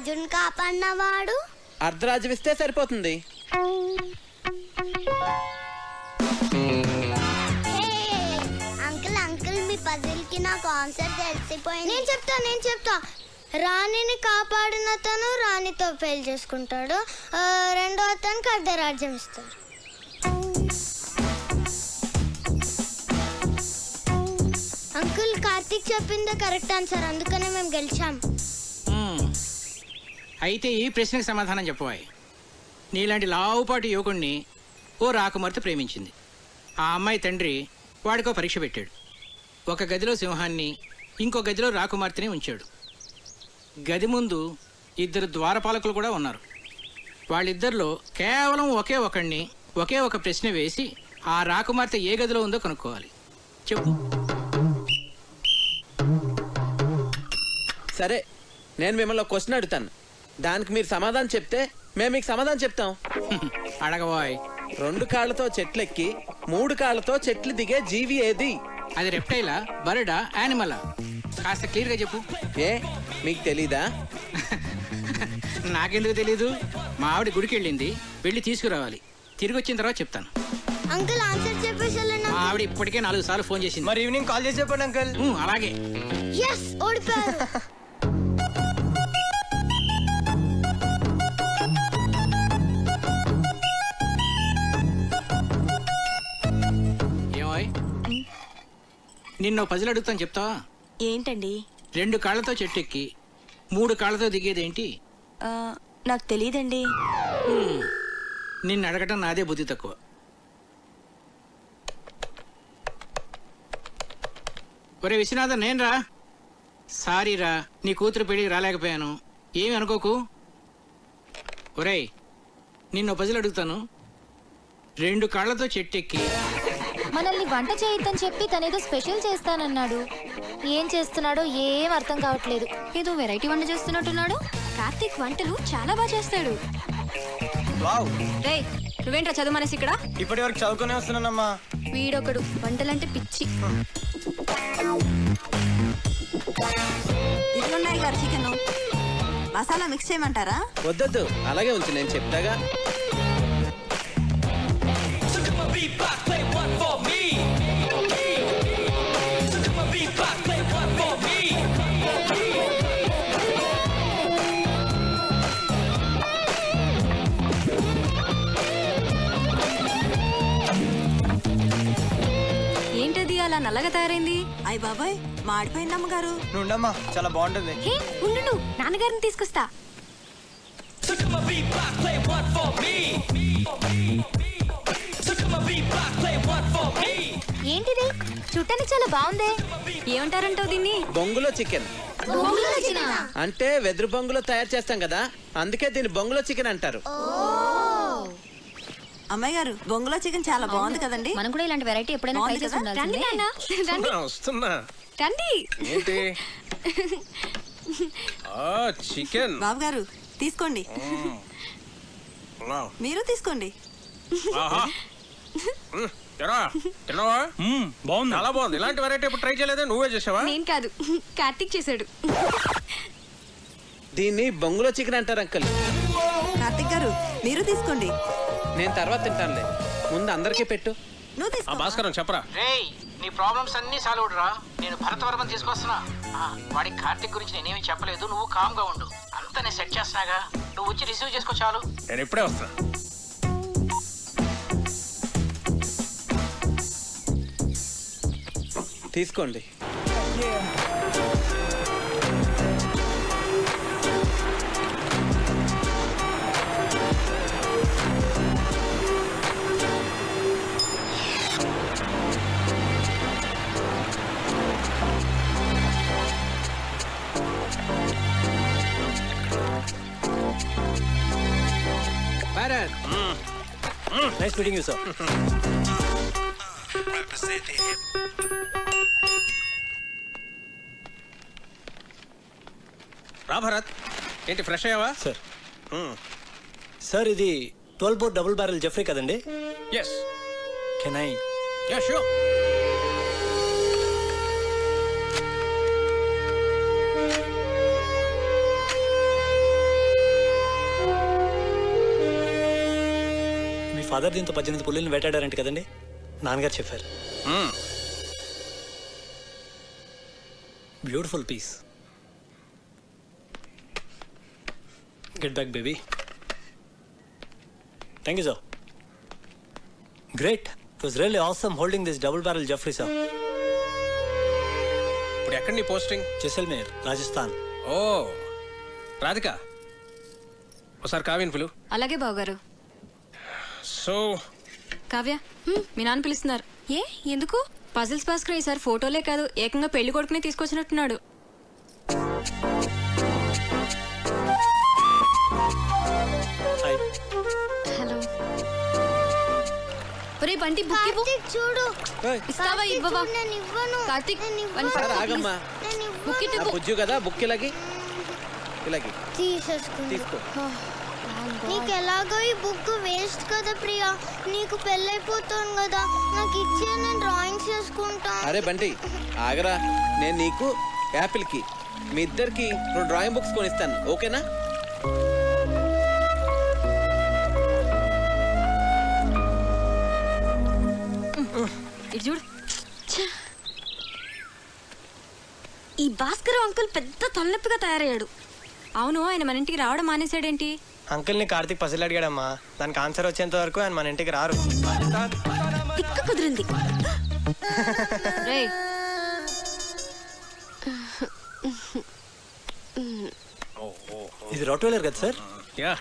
రాజుని కాపాడినవాడు అర్ధరాజ్యం ఇస్తే సరిపోతుంది. అంకుల్ అంకుల్ మీ పజిల్ కి నాకు ఆన్సర్ తెలిసిపోయింది. నేను చెప్తా రాణిని కాపాడిన అతను రాణితో పెళ్లి చేసుకుంటాడు, రెండో అతనికి అర్ధరాజ్యం ఇస్తాడు. అంకుల్ కార్తీక్ చెప్పిందే కరెక్ట్ ఆన్సర్, అందుకనే మేము గెలిచాం. అయితే ఈ ప్రశ్నకు సమాధానం చెప్పవాయి. నీలాంటి లావుపాటి యువకుణ్ణి ఓ రాకుమార్తె ప్రేమించింది. ఆ అమ్మాయి తండ్రి వాడికో పరీక్ష పెట్టాడు. ఒక గదిలో సింహాన్ని, ఇంకో గదిలో రాకుమార్తెని ఉంచాడు. గది ముందు 2 ద్వారపాలకులు కూడా ఉన్నారు. వాళ్ళిద్దరిలో కేవలం ఒకే ఒక ప్రశ్న వేసి ఆ రాకుమార్తె ఏ గదిలో ఉందో కనుక్కోవాలి. చెప్పు. సరే, నేను మిమ్మల్ని క్వశ్చన్ అడుగుతాను, దానికి మీరు సమాధానం చెప్తే మేము మీకు సమాధానం చెప్తాం. అడగబోయ్. 2 కాళ్ళతో చెట్లెక్కి 3 కాళ్ళతో చెట్లు దిగే జీవి ఏది? అది రెప్టైలా, బర్డా, యానిమలా? కాస్త క్లియర్గా చెప్పు. ఏ మీకు తెలీదా? నాకెందుకు తెలీదు? మా ఆవిడ గుడికి వెళ్ళింది, వెళ్ళి తీసుకురావాలి. తిరిగి వచ్చిన తర్వాత చెప్తాను. అంకుల్ ఆన్సర్ చెప్పేసి మా ఆవిడ ఇప్పటికే 4 సార్లు ఫోన్ చేసింది. మరి ఈవినింగ్ కాల్ చేసి చెప్పండి అంకుల్. అలాగే. ఎస్, ఓడిపోయారు. ఏమోయ్, నిన్న పజిల్ అడుగుతాను, చెప్తావా? ఏంటండి? 2 కాళ్ళతో చెట్టు ఎక్కి 3 కాళ్ళతో దిగేదేంటి? నాకు తెలియదండి. నిన్ను అడగటం నాదే బుద్ధి తక్కువ. ఒరే విశ్వనాథన్, నేను రా. సారీ రా, నీ కూతురు పెళ్ళికి రాలేకపోయాను, ఏమి అనుకోకు. ఒరేయ్, నిన్ను పజిల్ అడుగుతాను. 2 కాళ్ళతో చెట్టు ఎక్కి మనల్ని వంట చేయొద్దని చెప్పి తనేదో స్పెషల్ చేస్తానన్నాడు. ఏం చేస్తున్నాడో ఏం అర్థం కావట్లేదు. ఏదో వెరైటీ వంట చేస్తున్నట్టున్నాడు. కార్తీక్ వంటలు చాలా బాగా చేస్తాడు. రేయ్, నువ్వేంట్రా చదువు మనసి ఇక్కడ? ఇప్పటి వరకు చదువుకునే వస్తున్నానమ్మా. వీడొకడు వంటలంటే పిచ్చి. ఇట్లున్నాయి గారు చికెన్. మసాలా మిక్స్ చేయమంటారా? వద్దొద్దు, అలాగే ఉంచు, నేను చెప్తాగా. ఏంటది అలా నల్లగా తయారైంది? అయ్య బాబాయ్, మాడిపోయింది అమ్మగారు. నుండమ్మా, చాలా బాగుంటుంది. హే ఉండు, నాన్నగారిని తీసుకొస్తా. ఏంటిది? చుట్టానికి చాలా బాగుందే. ఏమంటారంటావు దీన్ని? బొంగులో చికెన్. అంటే వెదురు బొంగులో తయారు చేస్తాం కదా, అందుకే దీన్ని బొంగులో చికెన్ అంటారు. అమ్మాయి గారు, బొంగులో చికెన్ చాలా బాగుంది కదండి. మనం కూడా ఇలాంటి వెరైటీ ఎప్పుడైనా ట్రై చేసి ఉండాల్సిందే. వస్తున్నా. రండి. ఏంటి? చికెన్. బాబు గారు తీసుకోండి. మీరు తీసుకోండి. బాగుంది, చాలా బాగుంది. ఇలాంటి వెరైటీ ఎప్పుడు ట్రై చేయలేదా? నువ్వే చేసావా? నేను కాదు, కార్తీక్ చేశాడు. దీన్ని బొంగులో చికెన్ అంటారు అంకుల్. కార్తీక్ గారు మీరు తీసుకోండి. నేను తర్వాత తింటానులే, ముందు అందరికీ పెట్టు. నువ్వు తీసుకో. భాస్కరం చెప్పరా. రేయ్, నీ ప్రాబ్లమ్స్ అన్ని సాల్వ్ రా. నేను భరతవర్మని తీసుకొస్తున్నా. వాడికి కార్తీక్ గురించి నేనేమి చెప్పలేదు, నువ్వు కామ్ గా ఉండు. అంతా నేను సెట్ చేస్తున్నాగా, నువ్వు వచ్చి రిసీవ్ చేసుకో చాలు. నేను ఇప్పుడే వస్తా. తీసుకోండి. Bharat, nice meeting you sir. రా భరత్, ఏంటి ఫ్రెష్ అయ్యావా? సార్ సార్ ఇది 12 బోర్ డబుల్ బ్యారెల్ జెఫ్రీ కదండి? Yes. Can I? Ya sure. Father దీంతో 18 పుల్లిని వేటాడారంట కదండి, నాన్నగారు చెప్పారు. Beautiful piece. Get back baby. Thank you sir. Great. It was really awesome holding this double barrel Jeffery sir. ఇప్పుడు ఎక్కడ నీ పోస్టింగ్? జైసల్మేర్, రాజస్థాన్. ఓ రాధిక, ఒకసారి కావ్యని పిలు. అలాగే బావగారు. సో కావ్య, మీ నాన్న పిలుస్తున్నారు. ఏ ఎందుకు? పజిల్స్ భాస్కర్ ఈసారి ఫోటోలే కాదు, ఏకంగా పెళ్లి కొడుకునే తీసుకొచ్చినట్టున్నాడు. హలో. ఒరే బంటి, బుక్ ఇవ్వు. చూడు. ఇస్తావా ఇవ్వవా? నేను ఇవ్వను. కార్తీక్, ఆగమ్మా. బుక్ ఇటు. బుజ్జు కదా, బుక్ ఇలాగి తీసేసుకో. నీకు ఎలాగో ఈ బుక్ వేస్ట్ కదా ప్రియా, నీకు పెళ్ళైపోతాను కదా, నాకు ఇచ్చే నేను డ్రాయింగ్స్ చేసుకుంటా. అరే బంటి ఆగరా, నేను నీకు యాపిల్ కి మీ ఇద్దరికి 2 డ్రాయింగ్ బుక్స్ కొనిస్తాను, ఓకేనా? ఇటు చూడు. ఈ భాస్కర్ అంకుల్ పెద్ద తలనొప్పిగా తయారయ్యాడు. అవును, ఆయన మన ఇంటికి రావడం మానేశాడేంటి? అంకుల్ని కార్తీక్ పసిల్ అడిగాడమ్మా, దానికి ఆన్సర్ వచ్చేంత వరకు ఆయన మన ఇంటికి రారు. తిక్క కుదిరింది. ఇది రాట్వైలర్ కదా sir? Yeah.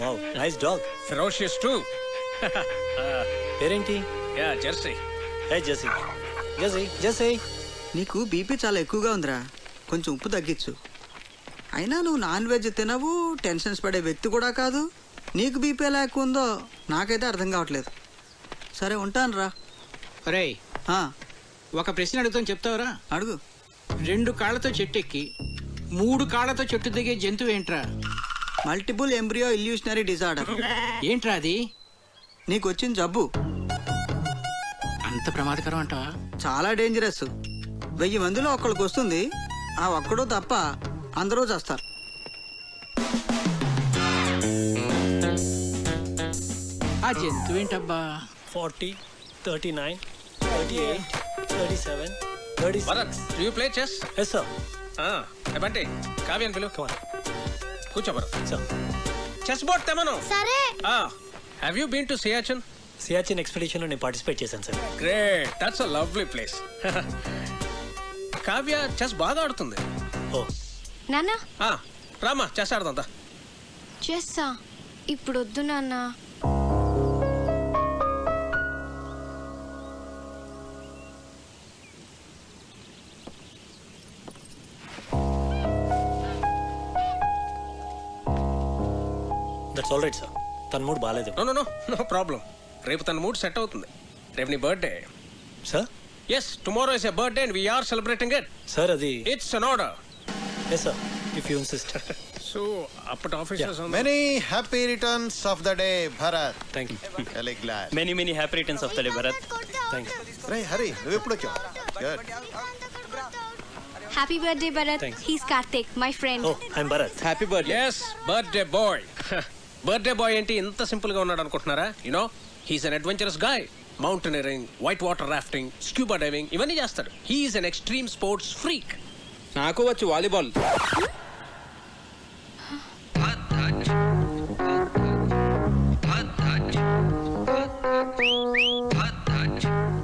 Wow, nice dog. Ferocious too. పేరేంటి? Yeah, Jersey. Hey Jersey. Jersey, Jersey. నీకు బీపీ చాలా ఎక్కువగా ఉందిరా, కొంచెం ఉప్పు తగ్గించు. అయినా నువ్వు నాన్ వెజ్ తినవు, టెన్షన్స్ పడే వ్యక్తి కూడా కాదు. నీకు బీపీ ఎలా ఎక్కువ ఉందో నాకైతే అర్థం కావట్లేదు. సరే ఉంటాను రా. రే, ఒక ప్రశ్న అడుగుతాను, చెప్తావరా? అడుగు. 2 కాళ్ళతో చెట్టు ఎక్కి 3 కాళ్ళతో చెట్టు దిగే జంతువు ఏంట్రా? Multiple embryo illusionary disorder. ఏంట్రా అది? నీకు వచ్చిన జబ్బు. అంత ప్రమాదకరం అంటావా? చాలా డేంజరస్. 1000 మందిలో ఒక్కడికి వస్తుంది, ఆ ఒక్కడో తప్ప అందరూ చేస్తారు. ఆ జంతువు ఏంటబ్బా? 40, 39, 38, 37, 36. Bharat, do you play chess? Yes sir. Bunty, కావ్యని పిలు. కూర్చో భరత్. Sir. చెస్ బోర్డ్ తెమను. సరే. Have you been to Siachen? Siachen expedition లో నేను పార్టిసిపేట్ చేశాను sir. Great, that's a lovely place. Kavya chess బాగా ఆడుతుంది. ఓ నాన్న, రామా చెస్ ఆడదా? చేస్తా. ఇప్పుడు వద్దు నాన్న. That's all right sir. తన మూడ్ బాగాలేదు. No problem. రేపు తన మూడ్ సెట్ అవుతుంది. రేపు నీ birthday. Sir? Yes, tomorrow is a birthday and we are celebrating it. Sir అది. It's an order. Yes sir, if you insist. So, appet officers on. Many happy returns of the day, Bharat. Thank you. Really glad. Many happy returns of the day, Bharat. Thank you. Ray, hurry. నువ్వు ఎప్పుడు వచ్చావు? Good. Happy birthday, Bharat. Thanks. He's Karthik, my friend. Oh, I'm Bharat. Happy birthday. Yes, birthday boy. Birthday boy ఏంటి ఇంత simple గా ఉన్నాడు అనుకుంటున్నారా? You know, he's an adventurous guy. Mountaineering, white water rafting, scuba diving, ఇవన్నీ చేస్తాడు. He is an extreme sports freak. నాకు వచ్చు volleyball.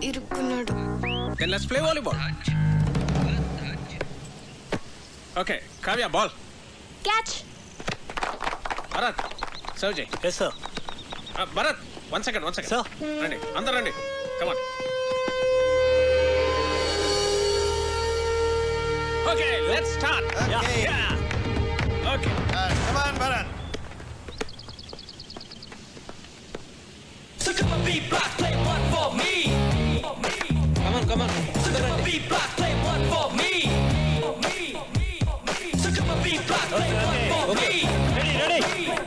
ఇరుక్కున్నాడు. Then let's play volleyball. Okay, Kavya, ball. Catch. Bharat, serve చేయి. Yes sir. Bharat, one second. Sir. రండి, అందరు రండి. Come on. Okay, let's start. Okay. Yeah. Okay. Come on, Bharat. Come on. Okay. Ready.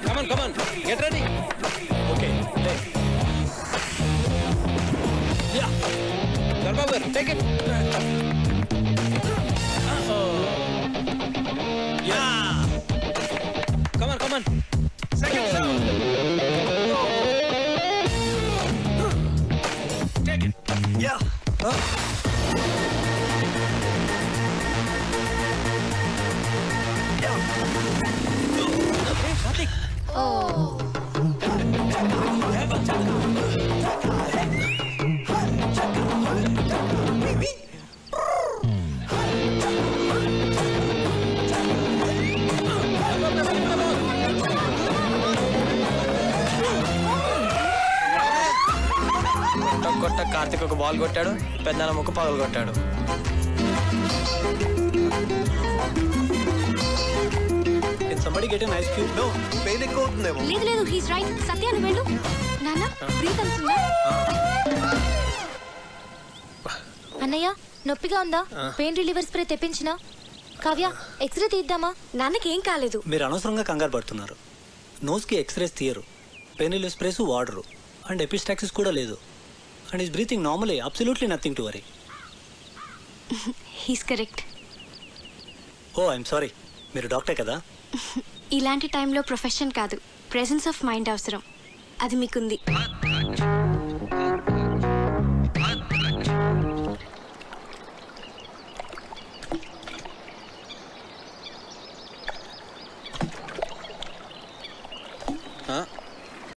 Come on. Get ready. Okay. Yeah. Dharbabar, take it. Yeah. Come on. Second serve. కొట్ట కార్తిక్ ఒక ball కొట్టాడు, పెద్దన్న ముక్క పగలు కొట్టాడు. somebody get an ice cube? No, pain ఎక్కువ అవుతుందేమో. లేదు లేదు హీస్ రైట్. సత్య నువ్వు వెళ్ళు. నాన్న బ్రీత్ అవుతుందా? అన్నయ్య నొప్పిగా ఉందా? పెయిన్ రిలీవర్ స్ప్రే తెప్పించినా? కావ్య ఎక్స్రే తీద్దామా? నాన్నకి ఏం కాలేదు. మీరు అనవసరంగా కంగారు పడుతున్నారు. నోస్కి ఎక్స్రేస్ తీయరు, పెయిన్ రిలీవ్ స్ప్రేస్ వాడరు, అండ్ ఎపిస్టాక్సిస్ కూడా లేదు. And is breathing normally, absolutely nothing to worry. He's correct. Oh I'm sorry, మీరు డాక్టర్ కదా? ఇలాంటి టైంలో ప్రొఫెషన్ కాదు, ప్రెసెన్స్ ఆఫ్ మైండ్ అవసరం. అది మీకుంది.